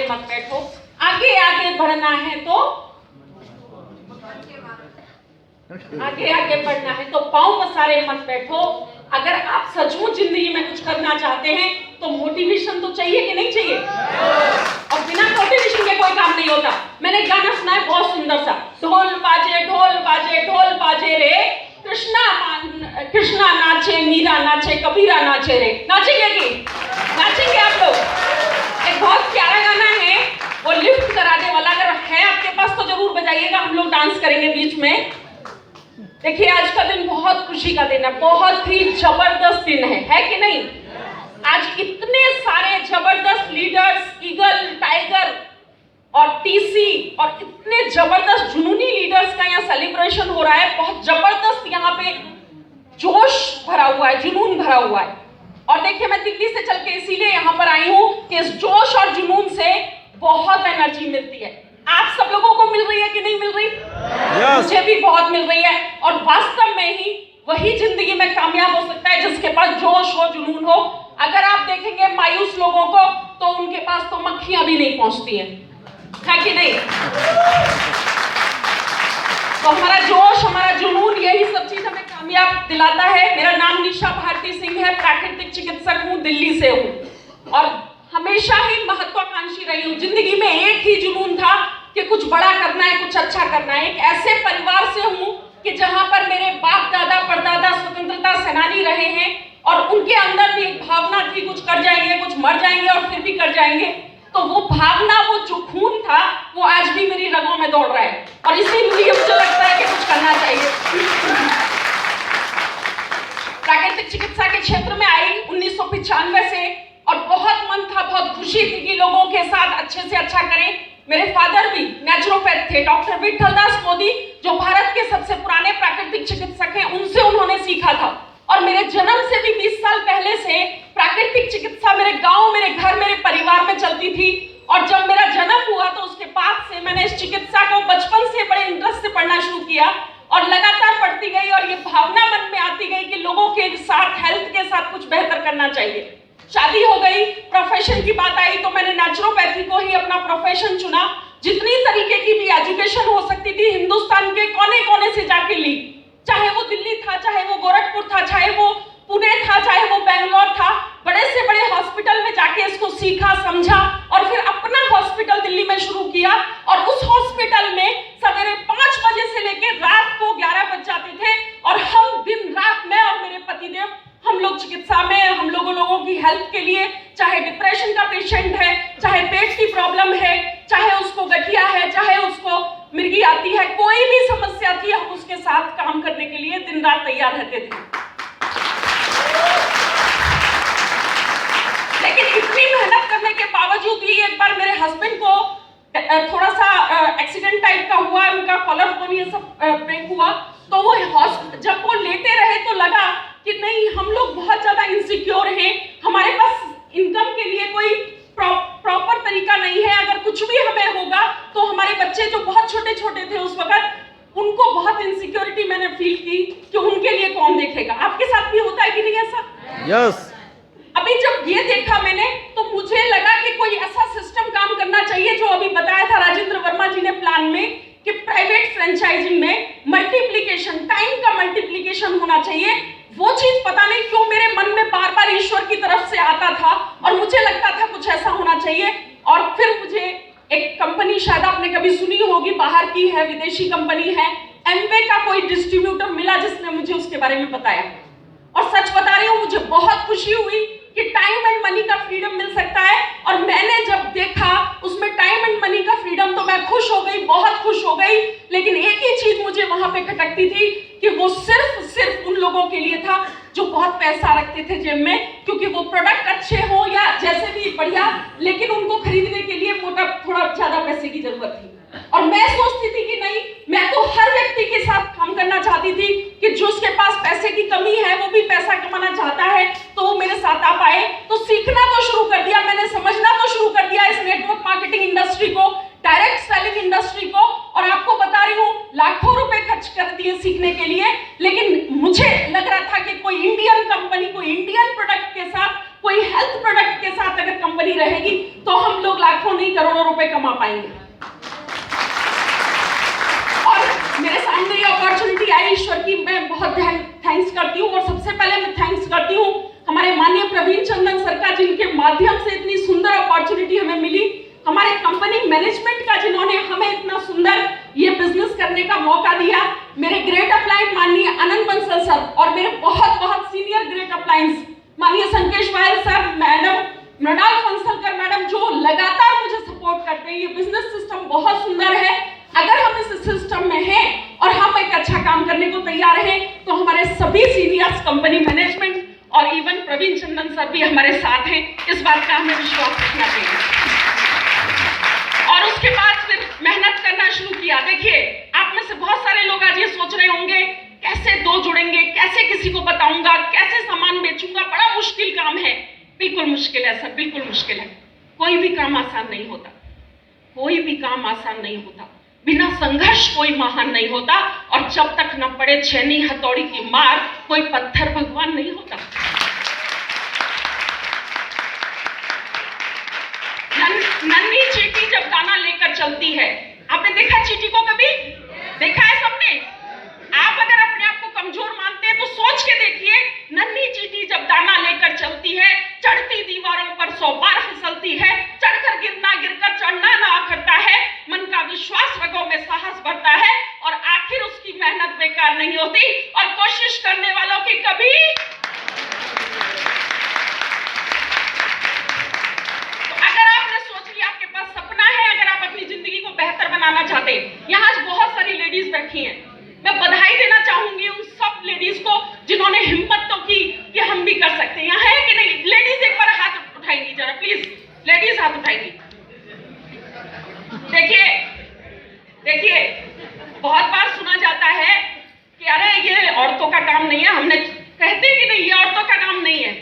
मत बैठो, आगे आगे बढ़ना है तो आगे आगे बढ़ना है तो पांव पसारे मत बैठो। अगर आप सचमुच जिंदगी में कुछ करना चाहते हैं तो मोटिवेशन तो चाहिए कि नहीं चाहिए? और बिना मोटिवेशन के कोई काम नहीं होता। मैंने गाना सुना है बहुत सुंदर सा, ढोल बाजे ढोल बाजे ढोल बाजे रे, कृष्णा नाचे मीरा नाचे कबीरा नाचे रे। नाचेंगे कि नाचेंगे आप लोग? एक बहुत प्यारा गाना है, वो लिफ्ट कराने वाला, अगर है आपके पास तो जरूर बजाइएगा, हम लोग डांस करेंगे बीच में। देखिए आज का दिन बहुत खुशी का दिन है, बहुत ही जबरदस्त दिन है कि नहीं? आज इतने सारे जबरदस्त लीडर्स, ईगल, टाइगर और टीसी और इतने जबरदस्त जुनूनी लीडर्स का यहाँ सेलिब्रेशन हो रहा है। बहुत जबरदस्त यहाँ पे जोश भरा हुआ है, जुनून भरा हुआ है। और देखिए मैं दिल्ली से चल के इसीलिए यहाँ पर आई हूँ कि इस जोश और जुनून से बहुत एनर्जी मिलती है। आप सब लोगों को मिल रही है कि नहीं मिल रही? मुझे भी बहुत मिल रही है। और वास्तव में ही वही जिंदगी में कामयाब हो सकता है जिसके पास जोश हो, जुनून हो। अगर आप देखेंगे मायूस लोगों को तो उनके पास तो मक्खियां भी नहीं पहुंचती हैं, है कि नहीं? तो हमारा जोश, हमारा जुनून, यही सब चीज हमें कामयाब दिलाता है। मेरा नाम निशा भारती सिंह है, प्राकृतिक चिकित्सक हूँ, दिल्ली से हूँ और हमेशा ही महत्वाकांक्षी रही हूँ। जिंदगी में एक ही जुनून था कि कुछ बड़ा करना है, कुछ अच्छा करना है। एक ऐसे परिवार से हूँ कि जहां पर मेरे बाप दादा परदादा स्वतंत्रता सेनानी रहे हैं और उनके अंदर भी एक भावना थी, कुछ कर जाएंगे, कुछ मर जाएंगे और फिर भी कर जाएंगे। तो वो भावना, वो जो खून था, वो आज भी मेरी रगों में दौड़ रहा है और इसीलिए मुझे लगता है कि कुछ करना चाहिए। प्राकृतिक चिकित्सा के क्षेत्र में आई 1995 से और बहुत मन था, बहुत खुशी थी कि लोगों के साथ अच्छे से अच्छा करें। मेरे फादर भी नेचुरोपैथ थे, डॉक्टर विठलदास मोदी, जो भारत के सबसे पुराने प्राकृतिक चिकित्सक हैं, उनसे उन्होंने सीखा था। और मेरे जन्म से भी 20 साल पहले से प्राकृतिक चिकित्सा मेरे गांव, मेरे घर, मेरे परिवार में चलती थी। और जब मेरा जन्म हुआ तो उसके बाद से मैंने इस चिकित्सा को बचपन से बड़े इंटरेस्ट से पढ़ना शुरू किया और लगातार पढ़ती गई और ये भावना मन में आती गई कि लोगों के साथ, हेल्थ के साथ कुछ बेहतर करना चाहिए। शादी हो गई, प्रोफेशन की बात आई तो मैंने नेचुरोपैथी को ही अपना प्रोफेशन चुना। जितनी तरीके की भी एजुकेशन हो सकती थी हिंदुस्तान के कोने कोने से जाके ली, चाहे वो दिल्ली था, चाहे वो गोरखपुर था, चाहे वो पुणे था, चाहे वो बेंगलोर था। बड़े से बड़े हॉस्पिटल में जाके इसको सीखा, समझा और फिर अपना हॉस्पिटल दिल्ली में शुरू किया। और उस हॉस्पिटल में सवेरे 5 बजे से लेकर रात को 11 बज जाते थे और हम दिन रात, मैं और मेरे पतिदेव, हम लोग चिकित्सा में, हम लोगों की हेल्थ के लिए, चाहे डिप्रेशन का पेशेंट है, चाहे पेट की प्रॉब्लम है, चाहे उसको गठिया है, चाहे उसको मिर्गी आती है, कोई भी समस्या थी, हम उसके साथ काम करने के लिए दिन रात तैयार रहते थे। लेकिन इतनी मेहनत करने के बावजूद भी एक बार मेरे हस्बैंड को थोड़ा सा एक्सीडेंट टाइप का हुआ, उनका कॉलर बोन ये सब ब्रेक हुआ। तो वो जब वो लेटे रहे तो लगा कि नहीं, हम लोग बहुत ज्यादा इनसिक्योर हैं, हमारे पास इनकम के लिए कोई प्रॉपर तरीका नहीं है। अगर कुछ भी हमें होगा तो हमारे बच्चे जो बहुत छोटे छोटे थे उस वक्त, उनको बहुत इनसिक्योरिटी मैंने फील की कि उनके लिए कौन देखेगा। आपके साथ भी होता है कि नहीं ऐसा? यस। अभी जब ये देखा मैंने तो मुझे लगा कि कोई ऐसा सिस्टम काम करना चाहिए जो अभी बताया था राजेंद्र वर्मा जी ने प्लान में, कि प्राइवेट फ्रेंचाइजिंग में मल्टीप्लिकेशन, टाइम का मल्टीप्लिकेशन होना चाहिए। वो चीज पता नहीं क्यों मेरे मन में बार बार ईश्वर की तरफ से आता था और मुझे लगता था कुछ ऐसा होना चाहिए। और फिर मुझे एक कंपनी, शायद आपने कभी सुनी होगी, बाहर की है, विदेशी कंपनी है, एमवे का कोई डिस्ट्रीब्यूटर मिला जिसने मुझे उसके बारे में बताया। और सच बता रही हूँ, मुझे बहुत खुशी हुई कि टाइम एंड मनी का फ्रीडम मिल सकता है। और मैंने जब देखा उसमें टाइम एंड मनी का फ्रीडम तो मैं खुश हो गई, बहुत खुश हो गई। लेकिन एक ही चीज मुझे वहां पे खटकती थी कि वो सिर्फ उन लोगों के लिए था जो बहुत पैसा रखते थे जेब में, क्योंकि वो प्रोडक्ट अच्छे हो या जैसे भी बढ़िया, लेकिन उनको खरीदने के लिए थोड़ा ज्यादा पैसे की जरूरत थी। और मैं सोचती थी कि नहीं, मैं तो हर व्यक्ति के साथ काम करना चाहती थी कि जो उसके पास पैसे की कमी है, वो भी पैसा कमाना चाहता है, तो वो मेरे साथ आ पाए। तो सीखना तो शुरू कर दिया मैंने, समझना तो शुरू कर दिया इस नेटवर्क मार्केटिंग इंडस्ट्री को, डायरेक्ट सेलिंग इंडस्ट्री को। और आपको बता रही हूँ, लाखों रुपए खर्च कर दिए सीखने के लिए। लेकिन मुझे लग रहा था कि कोई इंडियन कंपनी, कोई इंडियन प्रोडक्ट के साथ कोई कोई हेल्थ प्रोडक्ट के साथ अगर कंपनी रहेगी तो हम लोग लाखों नहीं करोड़ों रुपए कमा पाएंगे। और मेरे सामने ये अपॉर्चुनिटी आई, ईश्वर की मैं बहुत थैंक्स करती हूँ। और सबसे पहले मैं थैंक्स करती हूँ हमारे माननीय प्रवीण चंदन सर का, जिनके माध्यम से इतनी सुंदर अपॉर्चुनिटी हमें मिली, हमारे कंपनी मैनेजमेंट का जिन्होंने हमें इतना सुंदर ये बिजनेस करने का मौका दिया, मेरे ग्रेट अपलाइन माननीय आनंद बंसल सर और मेरे बहुत बहुत सीनियर ग्रेट अपलाइंस माननीय Sankesh Wayal sir, madam Mrinal Phansalkar madam, जो लगातार मुझे सपोर्ट करते हैं। ये बिजनेस सिस्टम बहुत सुंदर है। अगर हम इस सिस्टम में हैं और हम एक अच्छा काम करने को तैयार हैं तो हमारे सभी सीनियर्स, कंपनी मैनेजमेंट और इवन प्रवीण चंदन सर भी हमारे साथ हैं। इस बात का हमें विश्वास रखना चाहिए। और उसके बाद फिर मेहनत करना शुरू किया। देखिए, आप में से बहुत सारे लोग आज ये सोच रहे होंगे कैसे दो जुड़ेंगे, कैसे किसी को बताऊंगा, कैसे सामान बेचूंगा, बड़ा मुश्किल काम है। बिल्कुल मुश्किल है सर, बिल्कुल मुश्किल है। कोई भी काम आसान नहीं होता, कोई भी काम आसान नहीं होता। बिना संघर्ष कोई महान नहीं होता। और जब तक न पड़े छेनी हथौड़ी की मार, कोई पत्थर भगवान नहीं होता। नन्ही चींटी जब दाना लेकर चलती है, आपने देखा चींटी को कभी? देखा है सबने? आप अगर अपने आप को कमजोर मानते हैं तो सोच के देखिए, नन्ही चींटी जब दाना लेकर चलती है, चढ़ती दीवारों पर 100 बार फिसलती है, चढ़कर गिरना, गिरकर चढ़ना ना करता है, मन का विश्वास, रगों में साहस बढ़ता है और आखिर उसकी मेहनत बेकार नहीं होती। और कोशिश करने वालों की कभी चाहते हैं। यहाँ बहुत सारी लेडीज बैठी हैं, मैं बधाई देना चाहूंगी उन सब लेडीज को जिन्होंने हिम्मत तो की कि हम भी कर सकते हैं। यहाँ है कि नहीं? लेडीज एक बार हाथ उठाएंगी जरा प्लीज, लेडीज हाथ उठाएंगी। देखिए देखिए, बहुत बार सुना जाता है कि अरे ये औरतों का काम नहीं है। हमने कहते कि नहीं, ये औरतों का काम नहीं है।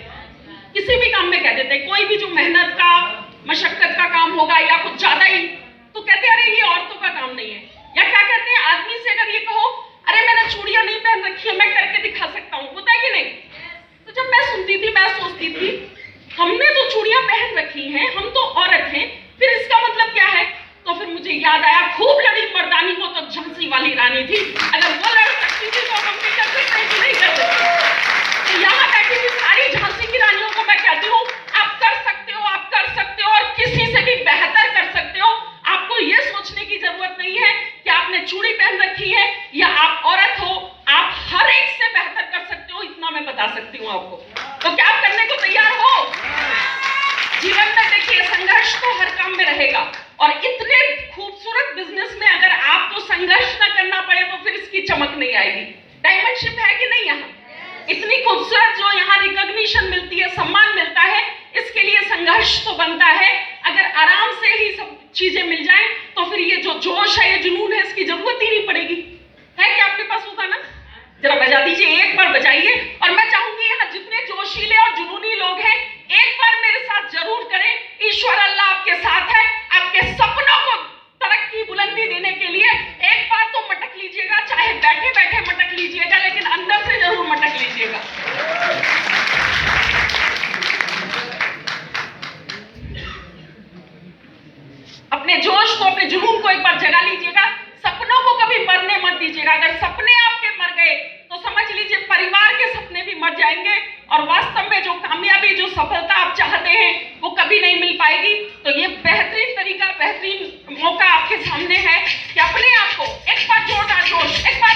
किसी भी काम में कह देते, कोई भी जो मेहनत का, मशक्कत का काम होगा या कुछ ज्यादा ही, तो कहते हैं अरे ये औरतों का काम नहीं है। या क्या कहते हैं, आदमी से अगर ये कहो अरे मैंने चूड़ियां नहीं पहन रखी है, मैं करके दिखा सकता हूँ, होता है कि नहीं? तो जब मैं सुनती थी मैं सोचती थी हमने तो चूड़ियां पहन रखी हैं, हम तो औरत हैं, फिर इसका मतलब क्या है? तो फिर मुझे याद आया, खूब लड़ी मर्दानी वो तो झांसी वाली रानी थी। अगर वो लड़ सकती थी तो हम भी कर सकते हैं कि नहीं कर सकते? तो यहाँ बैठी थी सारी झांसी की रानियों को मैं कहती हूँ, आप कर सकते हो, आप कर सकते हो और किसी से भी बेहतर कर सकते हो। आपको ये सोचने की जरूरत नहीं है कि आपने चूड़ी पहन रखी है या आप औरत हो, आप हर एक से बेहतर कर सकते हो, इतना मैं बता सकती हूँ आपको। तो क्या आप करने को तैयार हो? जीवन में देखिए, संघर्ष तो हर काम में रहेगा और इतने खूबसूरत बिजनेस में अगर आपको संघर्ष न करना पड़े तो फिर इसकी चमक नहीं आएगी। डायमंडशिप है कि नहीं? यहाँ इतनी खूबसूरत जो यहाँ रिकॉग्निशन मिलती है, सम्मान मिलता है, इसके लिए संघर्ष तो बनता है। अगर आराम से ही सब चीजें मिल जाएं तो फिर ये जो जोश है, ये जुनून है, इसकी जरूरत ही नहीं पड़ेगी। है कि आपके पास होगा ना? जरा बजा दीजिए, एक बार बजाइए। और मैं चाहूंगी यहाँ जितने जोशीले और जुनूनी लोग हैं, एक बार मेरे साथ जरूर करें, ईश्वर अल्लाह आपके साथ है। आपके सपनों को तरक्की, बुलंदी देने के लिए एक बार तो मटक लीजिएगा, चाहे बैठे बैठे मटक लीजिएगा, लेकिन अंदर से जरूर मटक लीजिएगा। अपने जोश को, अपने जुनून को एक बार जगा लीजिएगा। सपनों को कभी मरने मत दीजिएगा। अगर सपने आपके मर गए तो समझ लीजिए परिवार के सपने भी मर जाएंगे और वास्तव में जो कामयाबी, जो सफलता आप चाहते हैं वो कभी नहीं मिल पाएगी। तो ये बेहतरीन तरीका, बेहतरीन मौका आपके सामने है कि अपने आप को एक बार जोरदार जोश, एक बार